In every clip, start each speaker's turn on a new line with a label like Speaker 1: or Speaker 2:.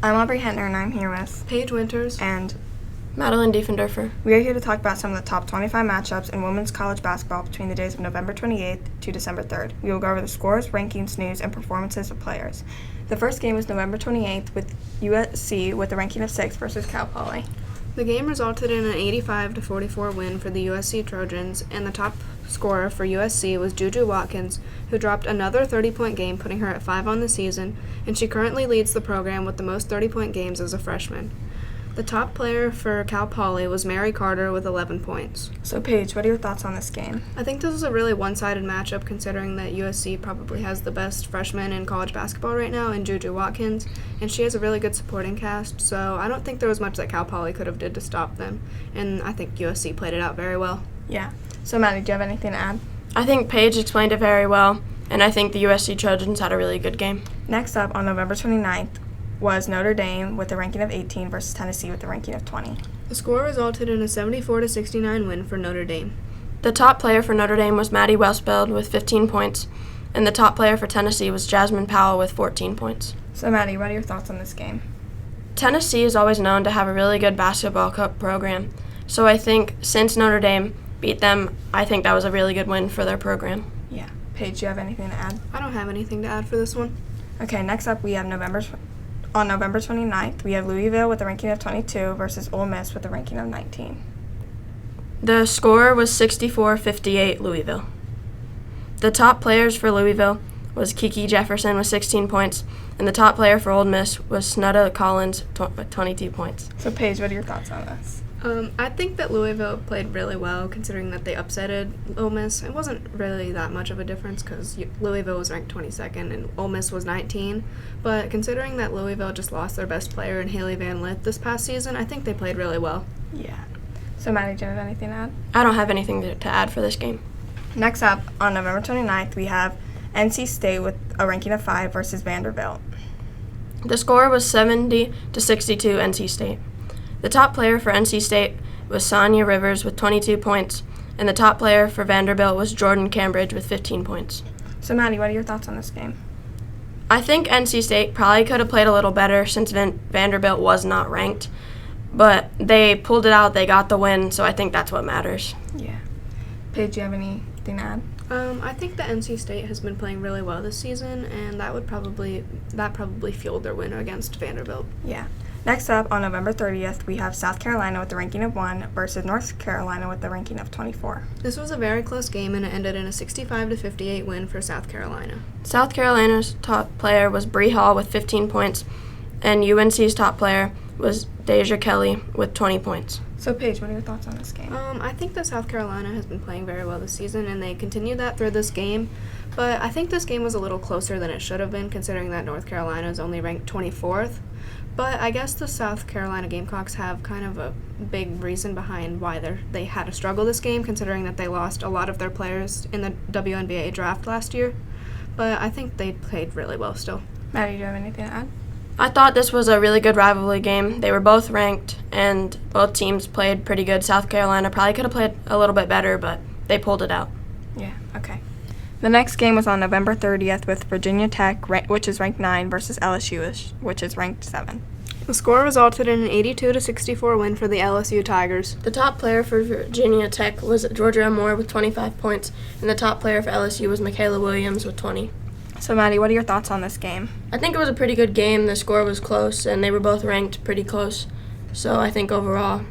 Speaker 1: I'm Aubrey Hentner, and I'm here with
Speaker 2: Paige Winters
Speaker 1: and
Speaker 3: Madeline Diefendorfer.
Speaker 1: We are here to talk about some of the top 25 matchups in women's college basketball between the days of November 28th to December 3rd. We will go over the scores, rankings, news, and performances of players. The first game was November 28th with USC with a ranking of 6 versus Cal Poly.
Speaker 2: The game resulted in an 85-44 win for the USC Trojans, and the top scorer for USC was Juju Watkins, who dropped another 30-point game, putting her at 5 on the season, and she currently leads the program with the most 30-point games as a freshman. The top player for Cal Poly was Mary Carter with 11 points.
Speaker 1: So, Paige, what are your thoughts on this game?
Speaker 2: I think this is a really one-sided matchup considering that USC probably has the best freshman in college basketball right now in Juju Watkins, and she has a really good supporting cast, so I don't think there was much that Cal Poly could have did to stop them, and I think USC played it out very well.
Speaker 1: Yeah. So, Maddie, do you have anything to add?
Speaker 3: I think Paige explained it very well, and I think the USC Trojans had a really good game.
Speaker 1: Next up, on November 29th, was Notre Dame with a ranking of 18 versus Tennessee with a ranking of 20.
Speaker 2: The score resulted in a 74-69 win for Notre Dame.
Speaker 3: The top player for Notre Dame was Maddie Westbeld with 15 points, and the top player for Tennessee was Jasmine Powell with 14 points.
Speaker 1: So, Maddie, what are your thoughts on this game?
Speaker 3: Tennessee is always known to have a really good basketball program, so I think since Notre Dame beat them, I think that was a really good win for their program.
Speaker 1: Yeah. Paige, do you have anything to add?
Speaker 2: I don't have anything to add for this one.
Speaker 1: Okay, next up we have On November 29th, we have Louisville with a ranking of 22 versus Ole Miss with a ranking of 19.
Speaker 3: The score was 64-58 Louisville. The top players for Louisville was Kiki Jefferson with 16 points, and the top player for Ole Miss was Snudda Collins with 22 points.
Speaker 1: So, Paige, what are your thoughts on this?
Speaker 2: I think that Louisville played really well considering that they upsetted Ole Miss. It wasn't really that much of a difference because Louisville was ranked 22nd and Ole Miss was 19. But considering that Louisville just lost their best player in Haley Van Lith this past season, I think they played really well.
Speaker 1: Yeah. So, Maddie, do you have anything to add?
Speaker 3: I don't have anything to add for this game.
Speaker 1: Next up, on November 29th, we have NC State with a ranking of 5 versus Vanderbilt.
Speaker 3: The score was 70-62 NC State. The top player for NC State was Sonia Rivers with 22 points, and the top player for Vanderbilt was Jordan Cambridge with 15 points.
Speaker 1: So, Maddie, what are your thoughts on this game?
Speaker 3: I think NC State probably could have played a little better since Vanderbilt was not ranked, but they pulled it out, they got the win, so I think that's what matters.
Speaker 1: Yeah. Paige, do you have anything to add?
Speaker 2: I think that NC State has been playing really well this season, and that probably fueled their win against Vanderbilt.
Speaker 1: Yeah. Next up, on November 30th, we have South Carolina with the ranking of 1 versus North Carolina with the ranking of 24.
Speaker 2: This was a very close game, and it ended in a 65-58 win for South Carolina.
Speaker 3: South Carolina's top player was Bree Hall with 15 points, and UNC's top player was Deja Kelly with 20 points.
Speaker 1: So, Paige, what are your thoughts on this game?
Speaker 2: I think that South Carolina has been playing very well this season, and they continued that through this game. But I think this game was a little closer than it should have been, considering that North Carolina is only ranked 24th. But I guess the South Carolina Gamecocks have kind of a big reason behind why they had to struggle this game, considering that they lost a lot of their players in the WNBA draft last year. But I think they played really well still.
Speaker 1: Maddie, do you have anything to add?
Speaker 3: I thought this was a really good rivalry game. They were both ranked, and both teams played pretty good. South Carolina probably could have played a little bit better, but they pulled it out.
Speaker 1: Yeah, okay. The next game was on November 30th with Virginia Tech, which is ranked 9, versus LSU, which is ranked 7.
Speaker 2: The score resulted in an 82-64 win for the LSU Tigers.
Speaker 3: The top player for Virginia Tech was Georgia Moore with 25 points, and the top player for LSU was Michaela Williams with 20.
Speaker 1: So, Maddie, what are your thoughts on this game?
Speaker 3: I think it was a pretty good game. The score was close, and they were both ranked pretty close. So I think overall,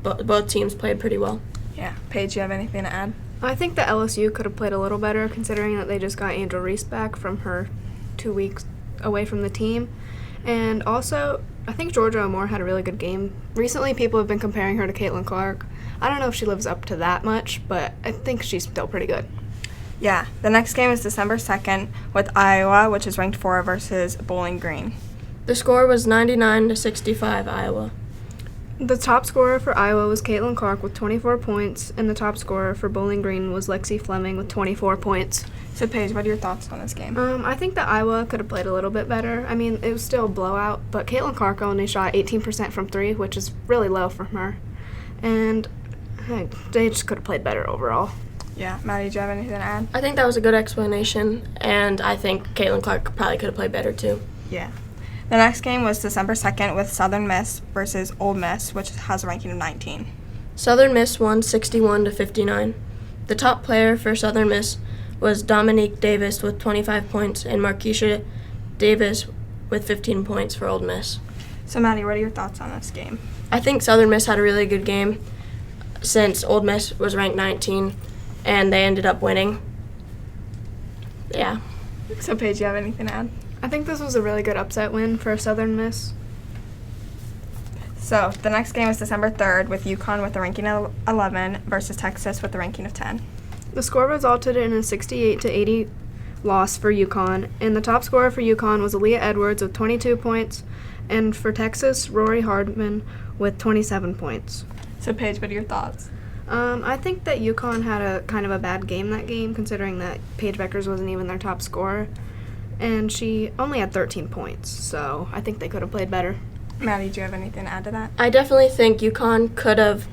Speaker 3: both teams played pretty well.
Speaker 1: Yeah. Paige, do you have anything to add?
Speaker 2: I think that LSU could have played a little better, considering that they just got Angel Reese back from her 2 weeks away from the team. And also, I think Georgia Moore had a really good game. Recently, people have been comparing her to Caitlin Clark. I don't know if she lives up to that much, but I think she's still pretty good.
Speaker 1: Yeah. The next game is December 2nd with Iowa, which is ranked 4, versus Bowling Green.
Speaker 3: The score was 99-65 Iowa.
Speaker 2: The top scorer for Iowa was Caitlin Clark with 24 points, and the top scorer for Bowling Green was Lexi Fleming with 24 points.
Speaker 1: So, Paige, what are your thoughts on this game?
Speaker 2: I think that Iowa could have played a little bit better. I mean, it was still a blowout, but Caitlin Clark only shot 18% from 3, which is really low for her. And they just could have played better overall.
Speaker 1: Yeah. Maddie, do you have anything to add?
Speaker 3: I think that was a good explanation, and I think Caitlin Clark probably could have played better too.
Speaker 1: Yeah. The next game was December 2nd with Southern Miss versus Ole Miss, which has a ranking of 19.
Speaker 3: Southern Miss won 61 to 59. The top player for Southern Miss was Dominique Davis with 25 points and Marquisha Davis with 15 points for Ole Miss.
Speaker 1: So, Maddie, what are your thoughts on this game?
Speaker 3: I think Southern Miss had a really good game since Ole Miss was ranked 19 and they ended up winning. Yeah.
Speaker 1: So, Paige, you have anything to add?
Speaker 2: I think this was a really good upset win for Southern Miss.
Speaker 1: So, the next game is December 3rd with UConn with a ranking of 11 versus Texas with a ranking of 10.
Speaker 2: The score resulted in a 68 to 80 loss for UConn, and the top scorer for UConn was Aaliyah Edwards with 22 points, and for Texas, Rory Hardman with 27 points.
Speaker 1: So, Paige, what are your thoughts?
Speaker 2: I think that UConn had a kind of a bad game that game, considering that Paige Beckers wasn't even their top scorer, and she only had 13 points, so I think they could have played better.
Speaker 1: Maddie, do you have anything to add to that?
Speaker 3: I definitely think UConn could have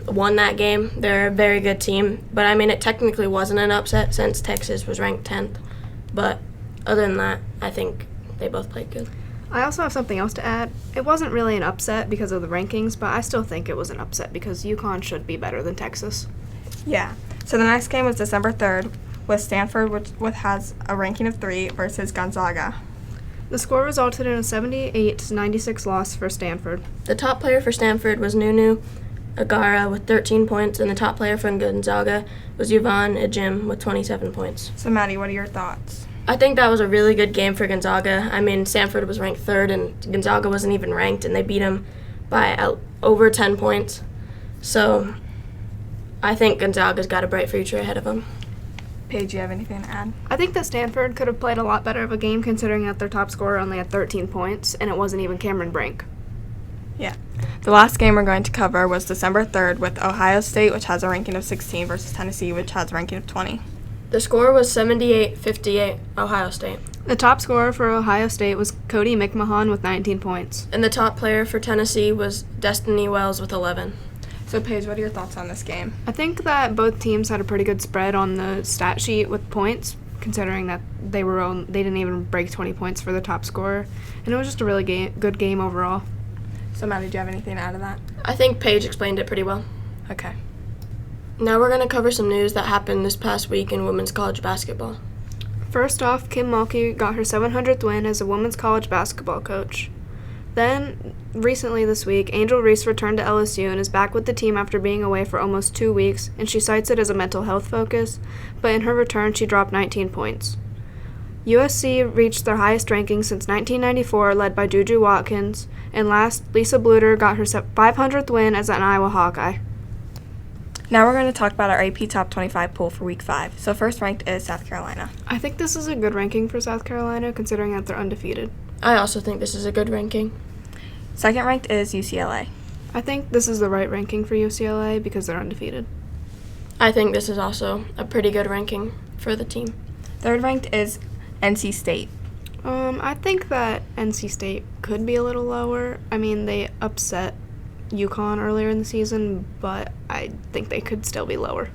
Speaker 3: won that game. They're a very good team, but I mean, it technically wasn't an upset since Texas was ranked 10th. But other than that, I think they both played good.
Speaker 2: I also have something else to add. It wasn't really an upset because of the rankings, but I still think it was an upset because UConn should be better than Texas.
Speaker 1: Yeah. So, the next game was December 3rd with Stanford, which has a ranking of 3, versus Gonzaga.
Speaker 2: The score resulted in a 78 to 96 loss for Stanford.
Speaker 3: The top player for Stanford was Nunu Agara with 13 points, and the top player from Gonzaga was Yvonne Ejim with 27 points.
Speaker 1: So, Maddie, what are your thoughts?
Speaker 3: I think that was a really good game for Gonzaga. I mean, Stanford was ranked 3rd, and Gonzaga wasn't even ranked, and they beat them by over 10 points. So I think Gonzaga's got a bright future ahead of them.
Speaker 1: Paige, do you have anything to add?
Speaker 2: I think that Stanford could have played a lot better of a game considering that their top scorer only had 13 points, and it wasn't even Cameron Brink.
Speaker 1: Yeah. The last game we're going to cover was December 3rd with Ohio State, which has a ranking of 16, versus Tennessee, which has a ranking of 20.
Speaker 3: The score was 78-58 Ohio State.
Speaker 2: The top scorer for Ohio State was Cody McMahon with 19 points.
Speaker 3: And the top player for Tennessee was Destiny Wells with 11.
Speaker 1: So, Paige, what are your thoughts on this game?
Speaker 2: I think that both teams had a pretty good spread on the stat sheet with points, considering that they didn't even break 20 points for the top scorer, and it was just a really good game overall.
Speaker 1: So, Maddie, do you have anything to add to that?
Speaker 3: I think Paige explained it pretty well.
Speaker 1: Okay.
Speaker 3: Now we're going to cover some news that happened this past week in women's college basketball.
Speaker 2: First off, Kim Mulkey got her 700th win as a women's college basketball coach. Then, recently this week, Angel Reese returned to LSU and is back with the team after being away for almost 2 weeks, and she cites it as a mental health focus, but in her return she dropped 19 points. USC reached their highest ranking since 1994, led by Juju Watkins, and last, Lisa Bluter got her 500th win as an Iowa Hawkeye.
Speaker 1: Now we're going to talk about our AP Top 25 poll for Week 5. So, first ranked is South Carolina.
Speaker 2: I think this is a good ranking for South Carolina, considering that they're undefeated.
Speaker 3: I also think this is a good ranking.
Speaker 1: Second ranked is UCLA.
Speaker 2: I think this is the right ranking for UCLA because they're undefeated.
Speaker 3: I think this is also a pretty good ranking for the team.
Speaker 1: Third ranked is NC State.
Speaker 2: I think that NC State could be a little lower. I mean, they upset UConn earlier in the season, but I think they could still be lower.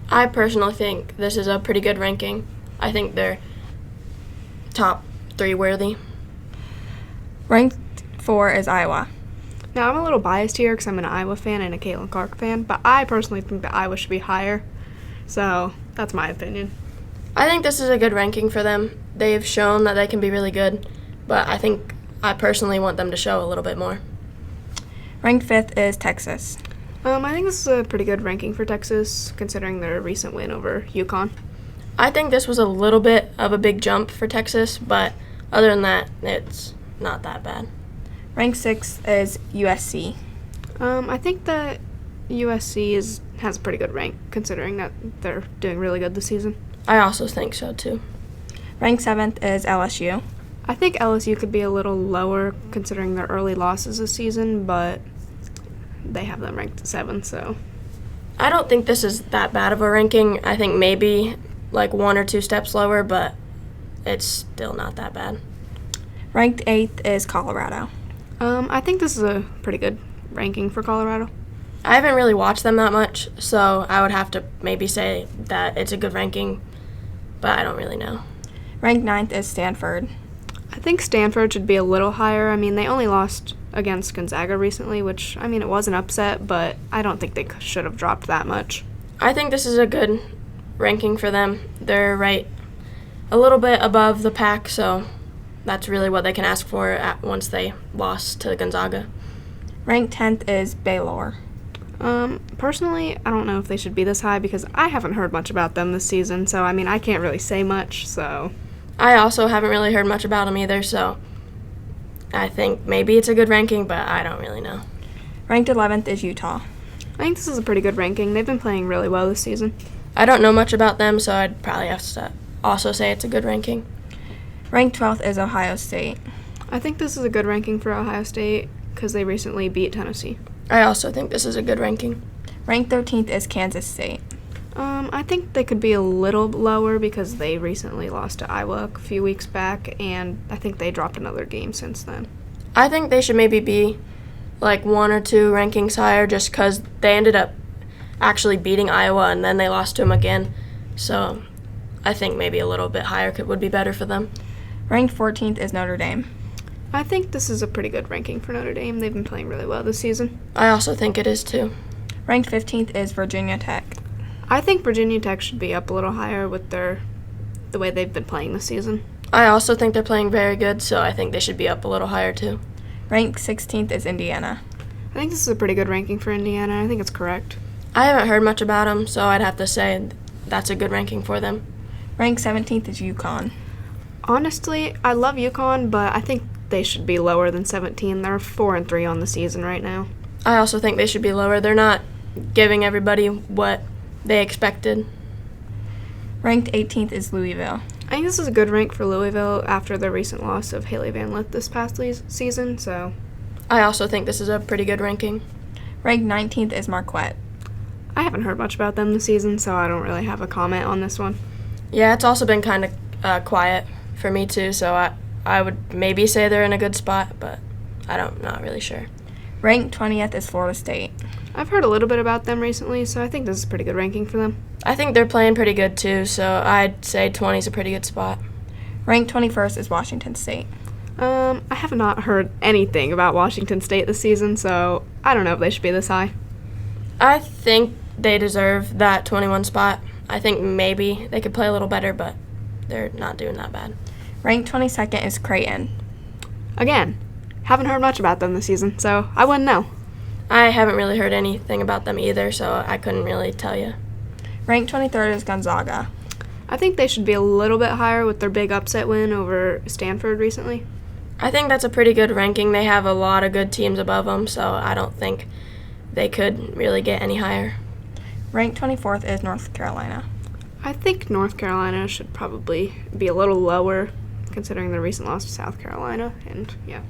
Speaker 3: I personally think this is a pretty good ranking. I think they're top 3 worthy.
Speaker 1: Ranked 4 is Iowa.
Speaker 2: Now, I'm a little biased here because I'm an Iowa fan and a Caitlin Clark fan, but I personally think that Iowa should be higher. So, that's my opinion.
Speaker 3: I think this is a good ranking for them. They've shown that they can be really good, but I personally want them to show a little bit more.
Speaker 1: Ranked 5th is Texas.
Speaker 2: I think this is a pretty good ranking for Texas, considering their recent win over UConn.
Speaker 3: I think this was a little bit of a big jump for Texas, but other than that, it's not that bad.
Speaker 1: Ranked 6th is USC.
Speaker 2: I think that USC has a pretty good rank, considering that they're doing really good this season.
Speaker 3: I also think so, too.
Speaker 1: Ranked 7th is LSU.
Speaker 2: I think LSU could be a little lower, considering their early losses this season, but they have them ranked 7th, so.
Speaker 3: I don't think this is that bad of a ranking. I think maybe like 1 or 2 steps lower, but it's still not that bad.
Speaker 1: Ranked 8th is Colorado.
Speaker 2: I think this is a pretty good ranking for Colorado.
Speaker 3: I haven't really watched them that much, so I would have to maybe say that it's a good ranking, but I don't really know.
Speaker 1: Ranked 9th is Stanford.
Speaker 2: I think Stanford should be a little higher. I mean, they only lost against Gonzaga recently, which, I mean, it was an upset, but I don't think they should have dropped that much.
Speaker 3: I think this is a good ranking for them. They're right a little bit above the pack, so that's really what they can ask for once they lost to Gonzaga.
Speaker 1: Ranked 10th is Baylor.
Speaker 2: Personally, I don't know if they should be this high because I haven't heard much about them this season, so, I mean, I can't really say much, so.
Speaker 3: I also haven't really heard much about them either, so I think maybe it's a good ranking, but I don't really know.
Speaker 1: Ranked 11th is Utah.
Speaker 2: I think this is a pretty good ranking. They've been playing really well this season.
Speaker 3: I don't know much about them, so I'd probably have to also say it's a good ranking.
Speaker 1: Ranked 12th is Ohio State.
Speaker 2: I think this is a good ranking for Ohio State because they recently beat Tennessee.
Speaker 3: I also think this is a good ranking.
Speaker 1: Ranked 13th is Kansas State.
Speaker 2: I think they could be a little lower because they recently lost to Iowa a few weeks back, and I think they dropped another game since then.
Speaker 3: I think they should maybe be like 1 or 2 rankings higher just because they ended up actually beating Iowa and then they lost to them again. So I think maybe a little bit higher would be better for them.
Speaker 1: Ranked 14th is Notre Dame.
Speaker 2: I think this is a pretty good ranking for Notre Dame. They've been playing really well this season.
Speaker 3: I also think it is too.
Speaker 1: Ranked 15th is Virginia Tech.
Speaker 2: I think Virginia Tech should be up a little higher with the way they've been playing this season.
Speaker 3: I also think they're playing very good, so I think they should be up a little higher too.
Speaker 1: Ranked 16th is Indiana.
Speaker 2: I think this is a pretty good ranking for Indiana. I think it's correct.
Speaker 3: I haven't heard much about them, so I'd have to say that's a good ranking for them.
Speaker 1: Ranked 17th is UConn.
Speaker 2: Honestly, I love UConn, but I think they should be lower than 17. They're 4-3 on the season right now.
Speaker 3: I also think they should be lower. They're not giving everybody what they expected.
Speaker 1: Ranked 18th is Louisville.
Speaker 2: I think this is a good rank for Louisville after their recent loss of Haley Van Lith this past season, so.
Speaker 3: I also think this is a pretty good ranking.
Speaker 1: Ranked 19th is Marquette.
Speaker 2: I haven't heard much about them this season, so I don't really have a comment on this one.
Speaker 3: Yeah, it's also been kind of quiet for me too, so I would maybe say they're in a good spot, but not really sure.
Speaker 1: Ranked 20th is Florida State.
Speaker 2: I've heard a little bit about them recently, so I think this is a pretty good ranking for them.
Speaker 3: I think they're playing pretty good too, so I'd say 20 is a pretty good spot.
Speaker 1: Ranked 21st is Washington State.
Speaker 2: I have not heard anything about Washington State this season, so I don't know if they should be this high.
Speaker 3: I think they deserve that 21 spot. I think maybe they could play a little better, but they're not doing that bad.
Speaker 1: Ranked 22nd is Creighton.
Speaker 2: Again, haven't heard much about them this season, so I wouldn't know.
Speaker 3: I haven't really heard anything about them either, so I couldn't really tell you.
Speaker 1: Ranked 23rd is Gonzaga.
Speaker 2: I think they should be a little bit higher with their big upset win over Stanford recently.
Speaker 3: I think that's a pretty good ranking. They have a lot of good teams above them, so I don't think they could really get any higher.
Speaker 1: Ranked 24th is North Carolina.
Speaker 2: I think North Carolina should probably be a little lower considering the recent loss to South Carolina, and yeah.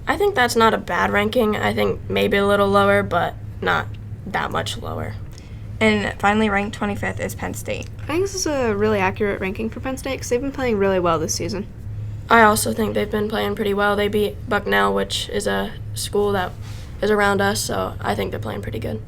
Speaker 3: I think that's not a bad ranking. I think maybe a little lower, but not that much lower.
Speaker 1: And finally, ranked 25th is Penn State.
Speaker 2: I think this is a really accurate ranking for Penn State because they've been playing really well this season.
Speaker 3: I also think they've been playing pretty well. They beat Bucknell, which is a school that is around us, so I think they're playing pretty good.